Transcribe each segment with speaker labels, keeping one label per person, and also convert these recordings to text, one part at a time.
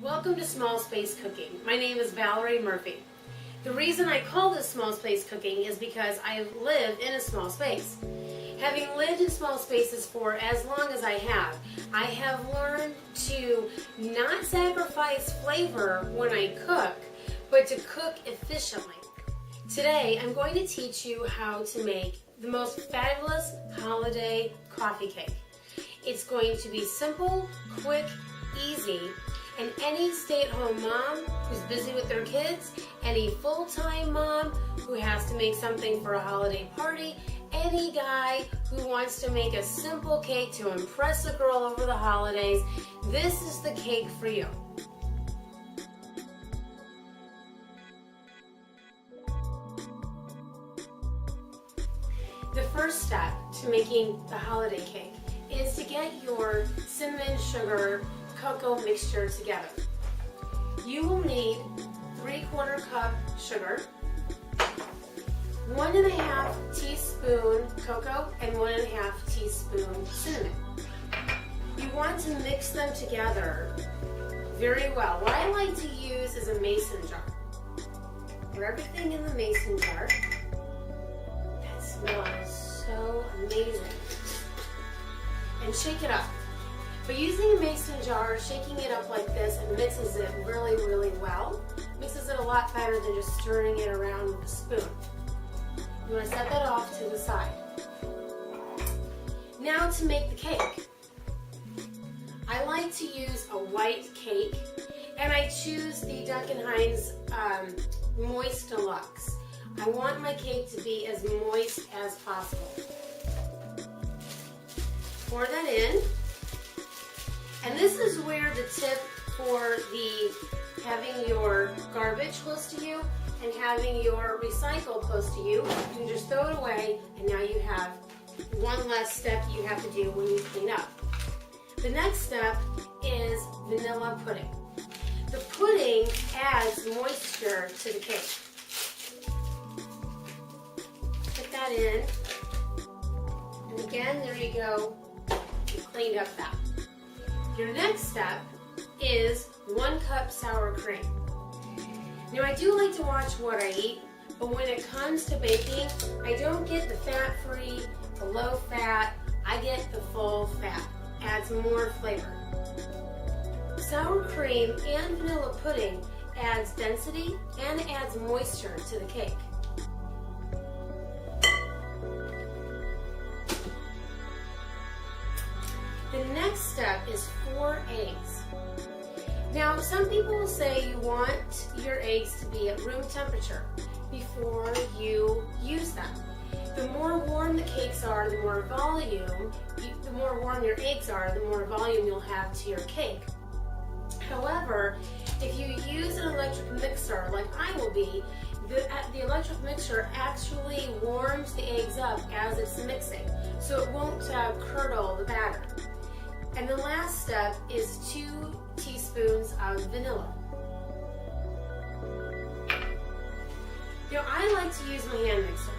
Speaker 1: Welcome to Small Space Cooking. My name is Valerie Murphy. The reason I call this small space cooking is because I live in a small space. Having lived in small spaces for as long as I have learned to not sacrifice flavor when I cook, but to cook efficiently. Today I'm going to teach you how to make the most fabulous holiday coffee cake. It's going to be simple, quick, easy, and any stay-at-home mom who's busy with their kids, any full-time mom who has to make something for a holiday party, any guy who wants to make a simple cake to impress a girl over the holidays, this is the cake for you. The first step to making the holiday cake is to get your cinnamon, sugar, cocoa mixture together. You will need 3/4 cup sugar, 1½ teaspoon cocoa, and 1½ teaspoon cinnamon. You want to mix them together very well. What I like to use is a mason jar. Pour everything in the mason jar. That smells so amazing. And shake it up. But using a mason jar, shaking it up like this, and mixes it really, really well. Mixes it a lot better than just stirring it around with a spoon. You want to set that off to the side. Now to make the cake. I like to use a white cake, and I choose the Duncan Hines Moist Deluxe. I want my cake to be as moist as possible. Pour that in. And this is where the tip for having your garbage close to you and having your recycle close to you, you can just throw it away, and now you have one less step you have to do when you clean up. The next step is vanilla pudding. The pudding adds moisture to the cake. Put that in, and again, there you go, you cleaned up that. Your next step is 1 cup sour cream. Now I do like to watch what I eat, but when it comes to baking, I don't get the fat-free, the low-fat, I get the full fat. Adds more flavor. Sour cream and vanilla pudding adds density and adds moisture to the cake. The next step is 4 eggs. Now, some people will say you want your eggs to be at room temperature before you use them. The more warm the cakes are, the more warm your eggs are, the more volume you'll have to your cake. However, if you use an electric mixer like I will be, the electric mixer actually warms the eggs up as it's mixing, so it won't curdle the batter. And the last step is 2 teaspoons of vanilla. Now I like to use my hand mixer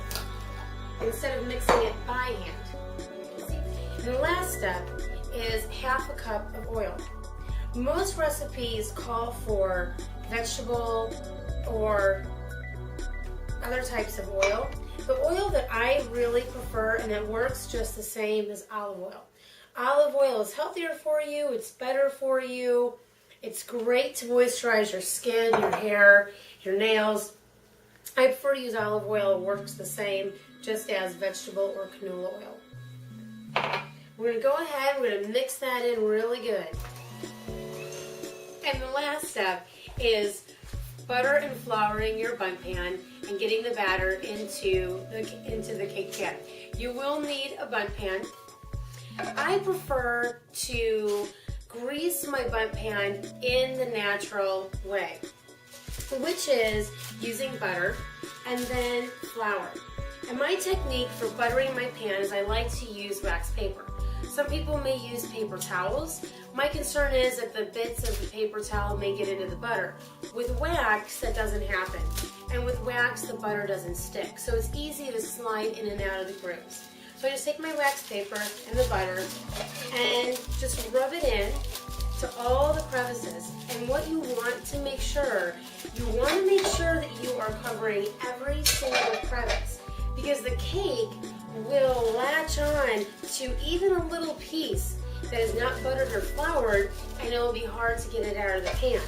Speaker 1: instead of mixing it by hand. And the last step is 1/2 cup of oil. Most recipes call for vegetable or other types of oil. The oil that I really prefer and that works just the same is olive oil. Olive oil is healthier for you, it's better for you, it's great to moisturize your skin, your hair, your nails. I prefer to use olive oil, it works the same just as vegetable or canola oil. We're going to go ahead, we're going to mix that in really good. And the last step is butter and flouring your bundt pan and getting the batter into the cake pan. You will need a bundt pan. I prefer to grease my bundt pan in the natural way, which is using butter and then flour. And my technique for buttering my pan is I like to use wax paper. Some people may use paper towels. My concern is that the bits of the paper towel may get into the butter. With wax, that doesn't happen. And with wax, the butter doesn't stick. So it's easy to slide in and out of the grooves. So I just take my wax paper and the butter and just rub it in to all the crevices. And what you want to make sure, that you are covering every single crevice, because the cake will latch on to even a little piece that is not buttered or floured, and it will be hard to get it out of the pan.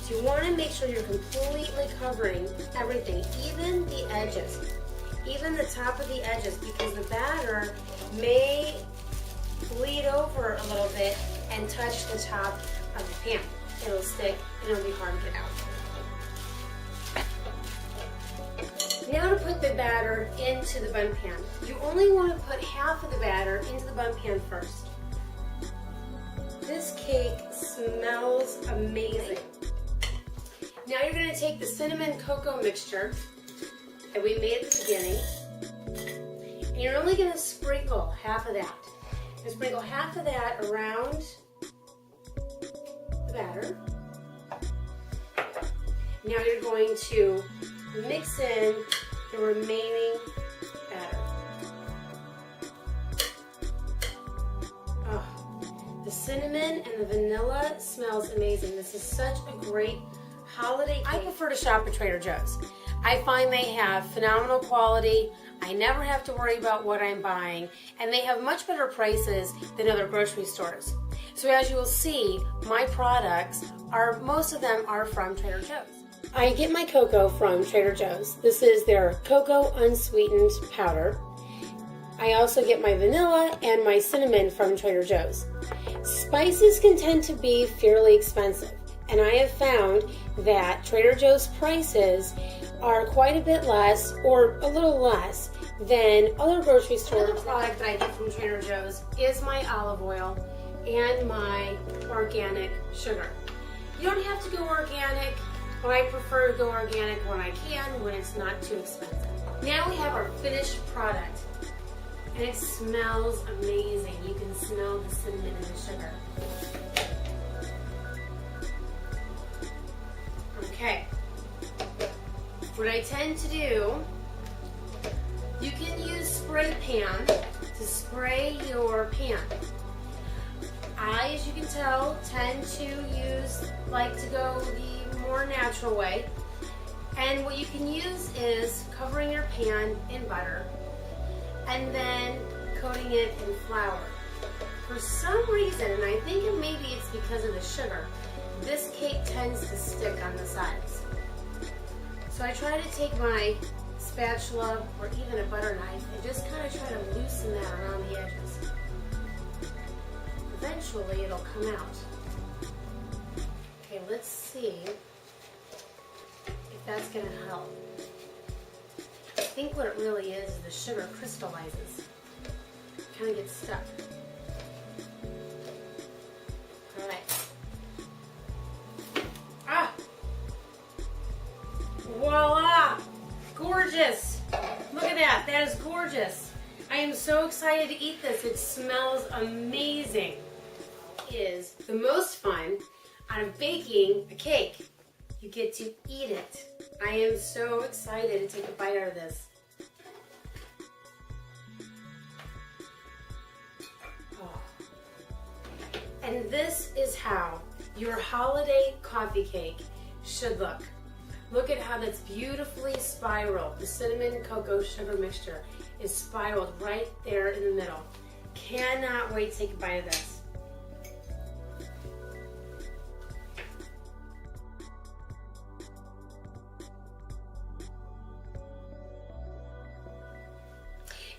Speaker 1: So you want to make sure you're completely covering everything, even the edges, even the top of the edges, because the batter may bleed over a little bit and touch the top of the pan. It'll stick and it'll be hard to get out. Now to put the batter into the bun pan. You only want to put half of the batter into the bun pan first. This cake smells amazing. Now you're going to take the cinnamon cocoa mixture that we made at the beginning, and you're only going to sprinkle half of that. And sprinkle half of that around the batter. Now you're going to mix in the remaining batter. Oh, the cinnamon and the vanilla smells amazing. This is such a great holiday cake. I prefer to shop at Trader Joe's. I find they have phenomenal quality. I never have to worry about what I'm buying, and they have much better prices than other grocery stores. So as you will see, my products most of them are from Trader Joe's. I get my cocoa from Trader Joe's. This is their cocoa unsweetened powder. I also get my vanilla and my cinnamon from Trader Joe's. Spices can tend to be fairly expensive, and I have found that Trader Joe's prices are quite a bit less, or a little less, than other grocery stores. Another product that I get from Trader Joe's is my olive oil and my organic sugar. You don't have to go organic, but I prefer to go organic when I can, when it's not too expensive. Now we have our finished product, and it smells amazing. You can smell the cinnamon and the sugar. Okay, what I tend to do, you can use spray pan to spray your pan. I, as you can tell, tend to like to go the more natural way. And what you can use is covering your pan in butter and then coating it in flour. For some reason, and I think maybe it's because of the sugar, this cake tends to stick on the sides. So I try to take my spatula or even a butter knife and just kind of try to loosen that around the edges. Eventually it'll come out. Okay, let's see if that's going to help. I think what it really is the sugar crystallizes. It kind of gets stuck. Alright. Ah! Voila! Gorgeous! Look at that. That is gorgeous. I am so excited to eat this. It smells amazing. It is the most fun out of baking a cake. You get to eat it. I am so excited to take a bite out of this. Oh. And this is how your holiday coffee cake should look. Look at how that's beautifully spiraled. The cinnamon cocoa sugar mixture is spiraled right there in the middle. Cannot wait to take a bite of this.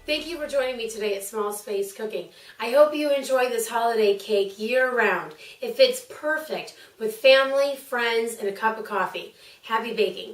Speaker 1: Thank you for joining me today at Small Space Cooking. I hope you enjoy this holiday cake year-round. It fits perfect with family, friends, and a cup of coffee. Happy baking.